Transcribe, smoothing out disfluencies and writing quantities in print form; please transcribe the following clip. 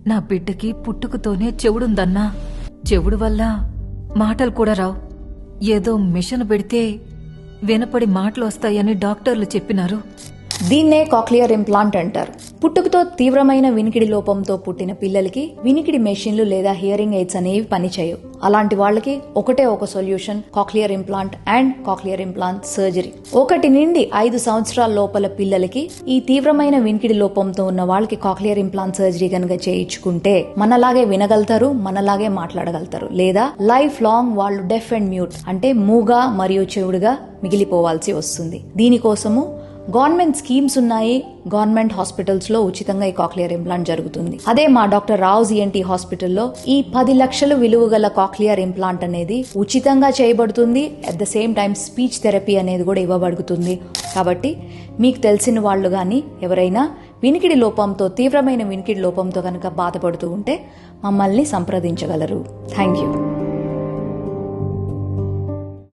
నా బిడ్డకి పుట్టుకతోనే చెవుడుందన్నా. చెవుడు వల్ల మాటలు కూడా రావు. ఏదో మిషన్ పెడితే వినపడి మాటలు వస్తాయని డాక్టర్లు చెప్పినారు. దీన్నే కాక్లియర్ ఇంప్లాంట్ అంటారు. పుట్టుకతో తీవ్రమైన వినికిడి లోపంతో పుట్టిన పిల్లలకి వినికిడి మెషిన్లు లేదా హియరింగ్ ఎయిడ్స్ అనేవి పనిచేయవు. అలాంటి వాళ్ళకి ఒకటే ఒక solution, cochlear implant and cochlear implant surgery. 1 నుండి 5 సంవత్సరాల లోపల పిల్లలకి ఈ తీవ్రమైన వినికిడి లోపంతో ఉన్న వాళ్ళకి కాక్లియర్ ఇంప్లాంట్ సర్జరీ కనుక చేయించుకుంటే మనలాగే వినగలుగుతారు, మనలాగే మాట్లాడగలుగుతారు. లేదా లైఫ్ లాంగ్ వాళ్ళు డెఫ్ అండ్ మ్యూట్ అంటే మూగా మరియు చెవుడుగా మిగిలిపోవాల్సి వస్తుంది. దీనికోసము గవర్నమెంట్ స్కీమ్స్ ఉన్నాయి. గవర్నమెంట్ హాస్పిటల్స్ లో ఉచితంగా ఈ కాక్లియర్ ఇంప్లాంట్ జరుగుతుంది. అదే మా డాక్టర్ రావుస్ ENT హాస్పిటల్లో ఈ 10 లక్షలు విలువ గల కాక్లియర్ ఇంప్లాంట్ అనేది ఉచితంగా చేయబడుతుంది. At the same time speech therapy అనేది కూడా ఇవ్వబడుతుంది. కాబట్టి మీకు తెలిసిన వాళ్ళు కానీ ఎవరైనా వినికిడి లోపంతో తీవ్రమైన వినికిడి లోపంతో కనుక బాధపడుతూ ఉంటే మమ్మల్ని సంప్రదించగలరు. Thank you.